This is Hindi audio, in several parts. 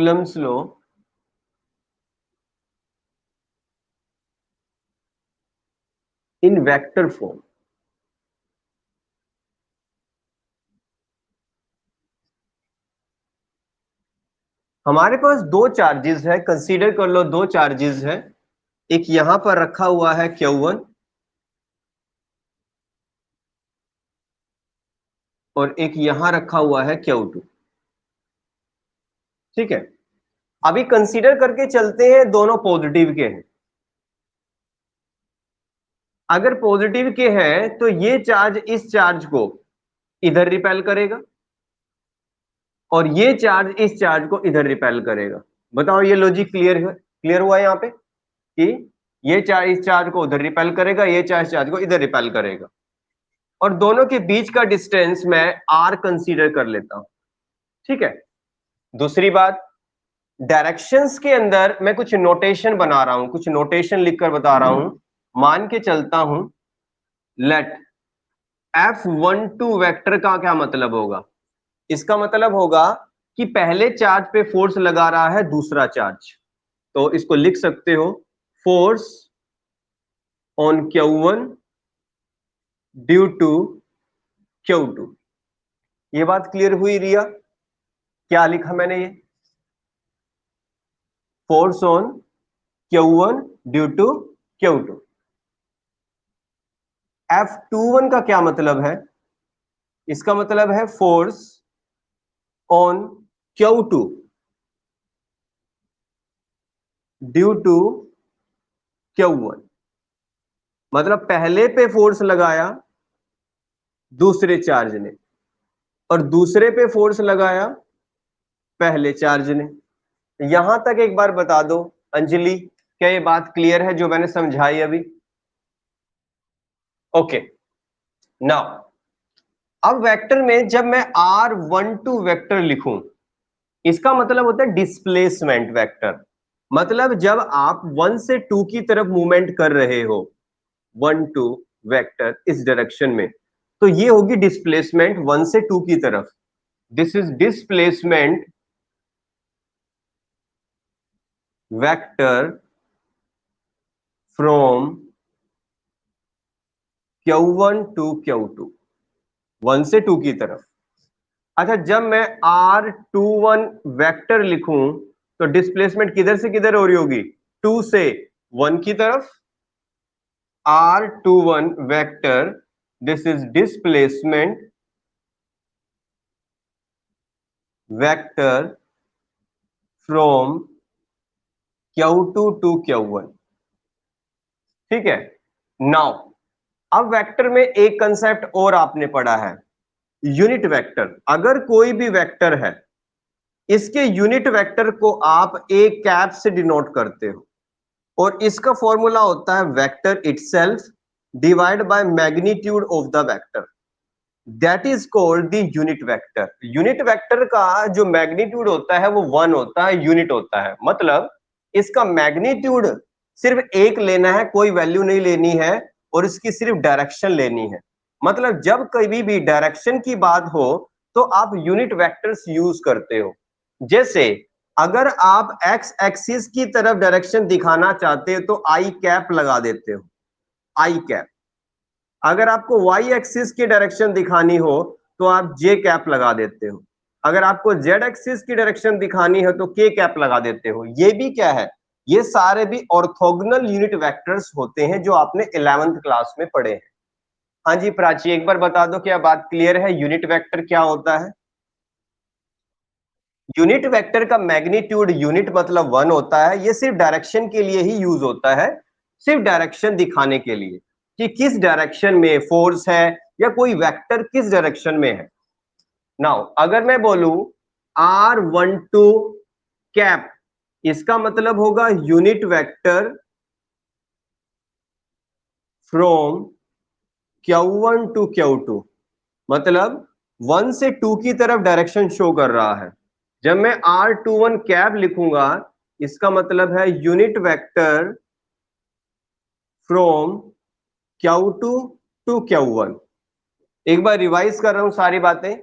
Coulomb's law in vector form. हमारे पास दो चार्जेस है, कंसीडर कर लो दो चार्जेस है। एक यहां पर रखा हुआ है Q1 और एक यहां रखा हुआ है Q2। ठीक है, अभी कंसीडर करके चलते हैं दोनों पॉजिटिव के हैं। अगर पॉजिटिव के हैं तो ये चार्ज इस चार्ज को इधर रिपेल करेगा और ये चार्ज इस चार्ज को इधर रिपेल करेगा। बताओ ये लॉजिक क्लियर हुआ है यहाँ पे कि ये चार्ज इस चार्ज को उधर रिपेल करेगा, ये चार्ज को इधर रिपेल करेगा। और दोनों के बीच का डिस्टेंस मैं r कंसीडर कर लेता हूं। ठीक है, दूसरी बात, डायरेक्शंस के अंदर मैं कुछ नोटेशन बना रहा हूं, कुछ नोटेशन लिखकर बता रहा हूं। मान के चलता हूं, लेट F12 वेक्टर का क्या मतलब होगा? इसका मतलब होगा कि पहले चार्ज पे फोर्स लगा रहा है दूसरा चार्ज, तो इसको लिख सकते हो force on Q1 due to Q2। ये बात क्लियर हुई रिया? क्या लिखा मैंने? ये force on Q1 due to Q2। F21 का क्या मतलब है? इसका मतलब है force on Q2 due to Q1। मतलब पहले पे फोर्स लगाया दूसरे चार्ज ने और दूसरे पे फोर्स लगाया पहले चार्ज ने। यहां तक एक बार बता दो अंजलि, क्या ये बात क्लियर है जो मैंने समझाई अभी? ओके, नाउ अब वेक्टर में जब मैं R12 वेक्टर लिखूं, इसका मतलब होता है डिस्प्लेसमेंट वेक्टर। मतलब जब आप 1 से 2 की तरफ मूवमेंट कर रहे हो, 1 2 वेक्टर इस डायरेक्शन में, तो ये होगी डिस्प्लेसमेंट 1 से 2 की तरफ। This is displacement vector from Q1 to Q2, 1 से 2 की तरफ। अच्छा, जब मैं R21 वेक्टर लिखूं तो डिस्प्लेसमेंट किधर से किधर हो रही होगी? 2 से 1 की तरफ। R21 vector, this is displacement vector from Q2 to Q1। ठीक है, नाउ अब वेक्टर में एक कंसेप्ट और आपने पढ़ा है, यूनिट वेक्टर। अगर कोई भी वेक्टर है, इसके यूनिट वेक्टर को आप एक कैप से डिनोट करते हो और इसका फॉर्मूला होता है vector itself divide by magnitude of the vector, that is called the unit vector. Unit vector का जो मैग्नीट्यूड होता है वो 1 होता है, यूनिट होता है। मतलब इसका मैग्नीट्यूड सिर्फ एक लेना है, कोई वैल्यू नहीं लेनी है और इसकी सिर्फ डायरेक्शन लेनी है। मतलब जब कभी भी डायरेक्शन की बात हो तो आप यूनिट वेक्टर्स यूज करते हो। जैसे अगर आप एक्स एक्सिस की तरफ डायरेक्शन दिखाना चाहते हो तो आई कैप लगा देते हो, आई कैप। अगर आपको वाई एक्सिस की डायरेक्शन दिखानी हो तो आप जे कैप लगा देते हो। अगर आपको जेड एक्सिस की डायरेक्शन दिखानी है तो के कैप लगा देते हो। ये भी क्या है? ये सारे भी ऑर्थोगोनल यूनिट वेक्टर्स होते हैं जो आपने 11th क्लास में पढ़े हैं। हाँ जी प्राची, एक बार बता दो क्या बात क्लियर है? यूनिट वेक्टर क्या होता है? यूनिट वेक्टर का मैग्नीट्यूड, यूनिट मतलब 1 होता है। ये सिर्फ डायरेक्शन के लिए ही यूज होता है, सिर्फ डायरेक्शन दिखाने के लिए कि किस डायरेक्शन में फोर्स है या कोई वेक्टर किस डायरेक्शन में है। नाउ अगर मैं बोलूं R12 कैप, इसका मतलब होगा unit vector from Q1 to Q2। मतलब 1 से 2 की तरफ डायरेक्शन शो कर रहा है। जब मैं R21 कैप लिखूंगा, इसका मतलब है unit vector from Q2 to Q1। एक बार रिवाइज कर रहा हूं सारी बातें।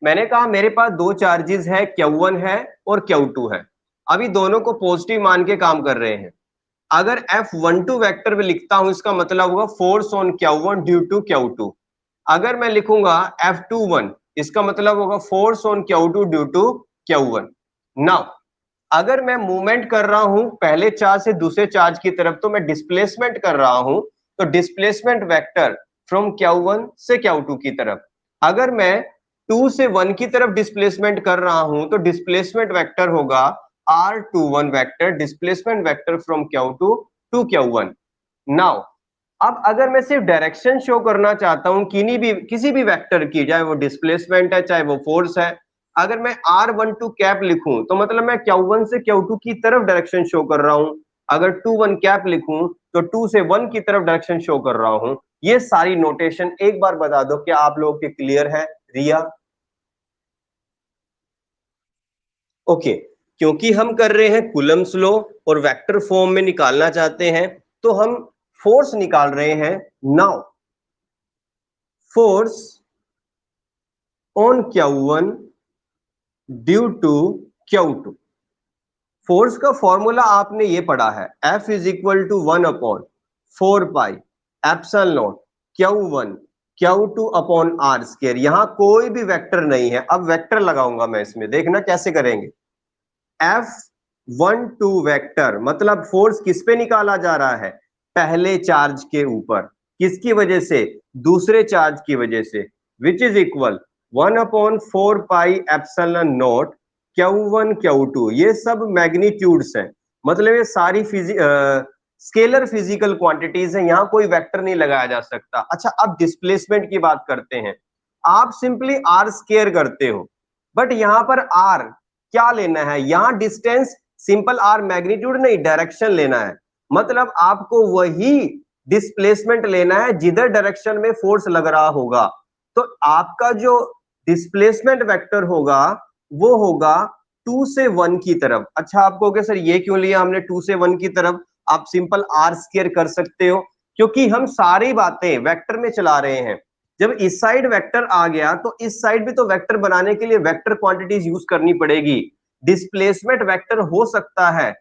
मैंने कहा मेरे पास दो चार्जेस है, Q1 है और Q2 है। अभी दोनों को पॉजिटिव मान के काम कर रहे हैं। अगर F12 वेक्टर में लिखता हूं, इसका मतलब होगा force on Q1 due to Q2। अगर मैं लिखूंगा F21, इसका मतलब होगा force on Q2 due to Q1। Now अगर मैं मूवमेंट कर रहा हूं पहले चार्ज से दूसरे चार्ज की तरफ, तो मैं डिस्प्लेसमेंट कर रहा हूं, तो डिस्प्लेसमेंट वेक्टर फ्रॉम Q1 से Q2 की तरफ। अगर मैं 2 से 1 की तरफ डिस्प्लेसमेंट कर रहा हूं, तो डिस्प्लेसमेंट वेक्टर होगा R21 vector, displacement vector from Q2 to Q1। Now अब अगर मैं सिर्फ डायरेक्शन शो करना चाहता हूं किसी भी वेक्टर की, चाहे वो डिस्प्लेसमेंट है चाहे वो फोर्स है, अगर मैं R12 कैप लिखूं तो मतलब मैं Q1 से Q2 की तरफ डायरेक्शन शो कर रहा हूं। अगर 21 कैप लिखूं तो 2 से 1 की तरफ डायरेक्शन शो कर रहा हूं। ये सारी नोटेशन एक बार बता दो, क्या आप लोगों के क्लियर है? रिया? ओके, क्योंकि हम कर रहे हैं कूलम्ब्स लॉ और वेक्टर फॉर्म में निकालना चाहते हैं, तो हम फोर्स निकाल रहे हैं। Now force on Q1 due to Q2। Force का फॉर्मूला आपने ये पढ़ा है, F is equal to 1/4 pi epsilon naught Q1 Q2 upon R square. यहां कोई भी वेक्टर नहीं है। अब वेक्टर लगाऊंगा मैं इसमें, देखना कैसे करेंगे। F12 वेक्टर मतलब फोर्स किस पे निकाला जा रहा है? पहले चार्ज के ऊपर। किसकी वजह से? दूसरे चार्ज की वजह से। विच is equal 1/4 pi epsilon naught Q1 Q2। ये सब मैग्नीट्यूड्स हैं, मतलब ये सारी स्केलर फिजिकल क्वांटिटीज हैं, यहां कोई वेक्टर नहीं लगाया जा सकता। अच्छा, अब डिस्प्लेसमेंट की बात करते हैं। आप सिंपली आर स्क्वायर करते हो, बट यहां पर आर क्या लेना है? यहां डिस्टेंस सिंपल आर मैग्नीट्यूड नहीं, डायरेक्शन लेना है। मतलब आपको वही डिस्प्लेसमेंट लेना है जिधर डायरेक्शन में फोर्स लग रहा होगा। तो आपका जो डिस्प्लेसमेंट वेक्टर होगा वो होगा 2 से 1 की तरफ। अच्छा, आप कहोगे सर ये क्यों लिया हमने 2 से 1 की तरफ? आप सिंपल आर स्क्वायर कर सकते हो, क्योंकि हम सारी बातें वेक्टर में चला रहे हैं। जब इस साइड वेक्टर आ गया तो इस साइड भी तो वेक्टर बनाने के लिए वेक्टर क्वांटिटीज यूज करनी पड़ेगी। डिस्प्लेसमेंट वेक्टर हो सकता है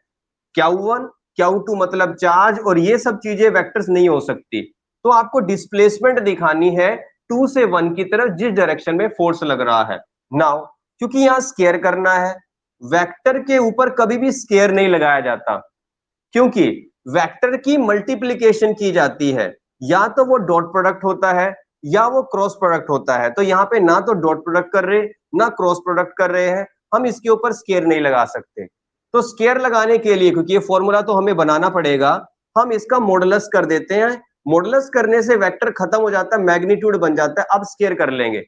Q1 Q2 मतलब चार्ज, और ये सब चीजें वेक्टर्स नहीं हो सकती। तो आपको डिस्प्लेसमेंट दिखानी है 2 से 1 की तरफ जिस डायरेक्शन में फोर्स लग रहा है। नाउ क्योंकि यहां स्केयर करना है, वेक्टर के ऊपर कभी भी स्केयर नहीं लगाया जाता, क्योंकि वेक्टर की मल्टीप्लीकेशन की जाती है। या तो वो डॉट प्रोडक्ट होता है या वो क्रॉस प्रोडक्ट होता है। तो यहाँ पे ना तो डॉट प्रोडक्ट कर रहे ना क्रॉस प्रोडक्ट कर रहे हैं, हम इसके ऊपर स्केयर नहीं लगा सकते। तो स्केयर लगाने के लिए, क्योंकि ये फॉर्मूला तो हमें बनाना पड़ेगा, हम इसका मॉडुलस कर देते हैं। मॉडुलस करने से वेक्टर खत्म हो जाता है, मैग्नीट्यूड बन जाता है। अब स्केयर कर लेंगे।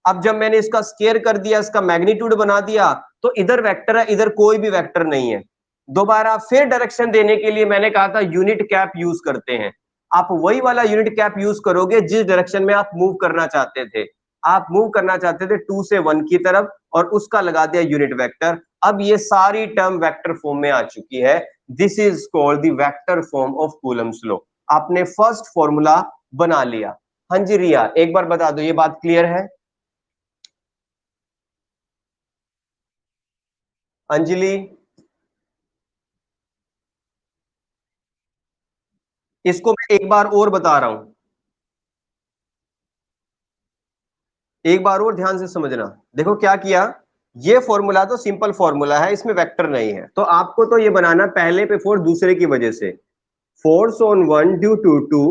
अब जब मैंने इसका स्केयर कर दिया, इसका मैग्नीट्यूड बना दिया, तो इधर वेक्टर है, इधर कोई भी वेक्टर नहीं है। दोबारा फिर डायरेक्शन देने के लिए मैंने कहा था यूनिट कैप यूज करते हैं। आप वही वाला यूनिट कैप यूज करोगे जिस डायरेक्शन में आप मूव करना चाहते थे। आप मूव करना चाहते थे 2 से 1 की तरफ, और उसका लगा दिया यूनिट वेक्टर। अब ये सारी टर्म वेक्टर फॉर्म में आ चुकी है। This is called the vector form of Coulomb's law. आपने फर्स्ट फॉर्मूला बना लिया। हाँ जी रिया, एक बार बता दो ये बात क्लियर है? अंजलि? इसको मैं एक बार और बता रहा हूं, एक बार और ध्यान से समझना। देखो क्या किया, ये फॉर्मूला तो सिंपल फॉर्मूला है, इसमें वेक्टर नहीं है, तो आपको तो ये बनाना पहले पे फोर्स दूसरे की वजह से। Force on 1 due to 2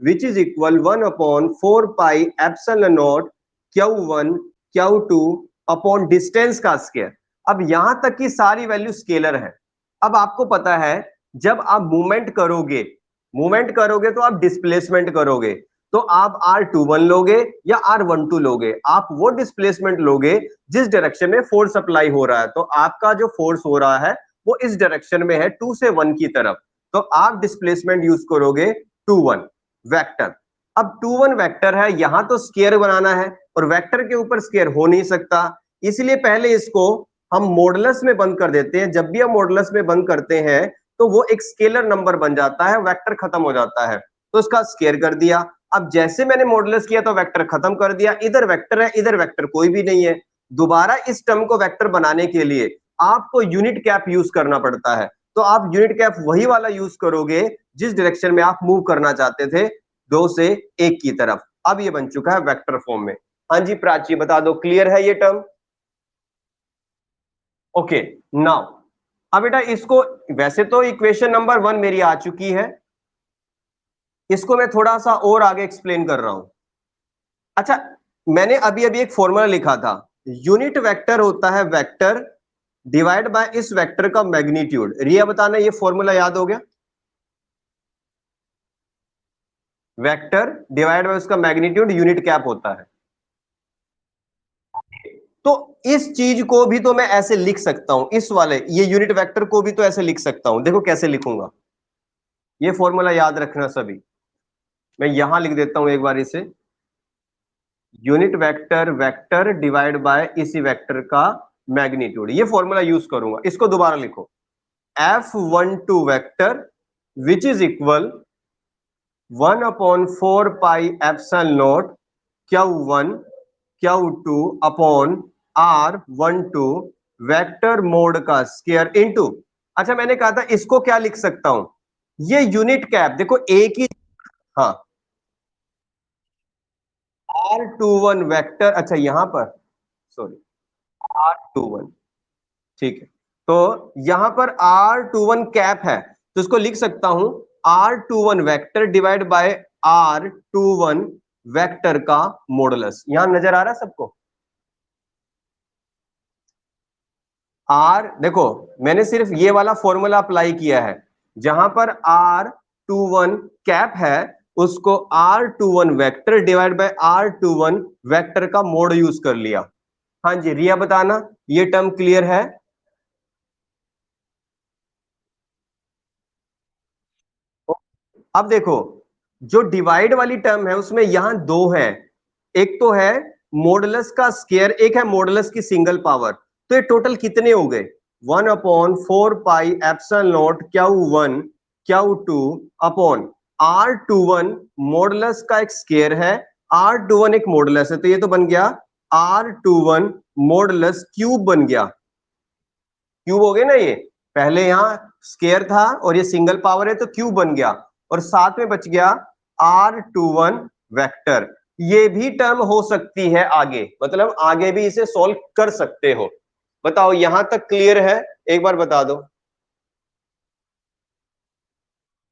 which is equal 1/4 pi epsilon naught Q1 Q2 upon distance का स्क्वायर। अब यहां तक की सारी वैल्यू स्केलर है। अब आपको पता है जब आप मूवमेंट करोगे तो आप डिस्प्लेसमेंट करोगे। तो आप R21 लोगे या R12 लोगे, आप वो डिस्प्लेसमेंट लोगे जिस डायरेक्शन में फोर्स अप्लाई हो रहा है। तो आपका जो फोर्स हो रहा है वो इस डायरेक्शन में है 2 से 1 की तरफ, तो आप डिस्प्लेसमेंट यूज करोगे 21 वेक्टर। अब 21 वेक्टर है, यहां तो स्केयर बनाना है और वेक्टर के ऊपर स्केयर हो नहीं सकता, इसलिए पहले इसको हम मॉडुलस में बंद कर देते हैं। जब भी हम मॉडुलस में बंद करते हैं तो वो एक स्केलर नंबर बन जाता है, वेक्टर खत्म हो जाता है, तो इसका स्केयर कर दिया। अब जैसे मैंने मॉडुलस किया तो वेक्टर खत्म कर दिया, इधर वेक्टर है इधर वेक्टर कोई भी नहीं है। दोबारा इस टर्म को वेक्टर बनाने के लिए आपको यूनिट कैप यूज करना पड़ता है। तो आप यूनिट कैप वही वाला यूज करोगे जिस डायरेक्शन में आप मूव करना चाहते थे, 2 से 1 की तरफ। अब ये बन चुका है वेक्टर फॉर्म में। हाँ जी प्राची बता दो, क्लियर है ये टर्म? ओके नाउ अब बेटा इसको, वैसे तो इक्वेशन नंबर 1 मेरी आ चुकी है, इसको मैं थोड़ा सा और आगे एक्सप्लेन कर रहा हूं। अच्छा, मैंने अभी अभी एक फॉर्मूला लिखा था, यूनिट वेक्टर होता है वेक्टर डिवाइड बाय इस वेक्टर का मैग्नीट्यूड। रिया बताना ये फॉर्मूला याद हो गया? वेक्टर डिवाइड बाय उसका मैग्नीट्यूड यूनिट कैप होता है। तो इस चीज को भी तो मैं ऐसे लिख सकता हूं, इस वाले ये यूनिट वेक्टर को भी तो ऐसे लिख सकता हूं। देखो कैसे लिखूंगा, ये फॉर्मूला याद रखना सभी। मैं यहां लिख देता हूं एक बार इसे, unit vector vector divide by इसी वेक्टर का मैग्नीट्यूड, ये फॉर्मूला यूज करूंगा। इसको दोबारा लिखो, F12 vector which is equal 1/4 pi epsilon naught Q1 Q2 upon R12 vector mode का स्क्वायर इनटू। अच्छा मैंने कहा था इसको क्या लिख सकता हूं, ये यूनिट कैप देखो एक ही, हाँ R21 वेक्टर, अच्छा यहां पर सॉरी R21, ठीक है। तो यहां पर R21 कैप है, तो इसको लिख सकता हूं R21 vector divide by R21 vector का मॉडुलस। यहां नजर आ रहा है सबको? आर देखो, मैंने सिर्फ ये वाला फॉर्मूला अप्लाई किया है, जहां पर R21 कैप है उसको R21 vector divide by R21 vector का मोड यूज कर लिया। हाँ जी रिया बताना, ये टर्म क्लियर है? अब देखो, जो डिवाइड वाली टर्म है उसमें यहां दो है, एक तो है मॉडुलस का स्क्वायर, एक है मॉडुलस की सिंगल पावर। तो ये टोटल कितने हो गए? 1/4 pi epsilon naught Q1 Q2 upon R21 modulus का एक स्क्वायर है, R21 एक मॉडुलस है, तो ये तो बन गया R21 मॉडुलस क्यूब बन गया। क्यूब हो गया ना, ये पहले यहां स्क्वायर था और ये सिंगल पावर है तो क्यूब बन गया, और साथ में बच गया R21 वेक्टर। ये भी टर्म हो सकती है आगे, मतलब आगे भी इसे सॉल्व कर सकते हो। बताओ यहां तक क्लियर है? एक बार बता दो।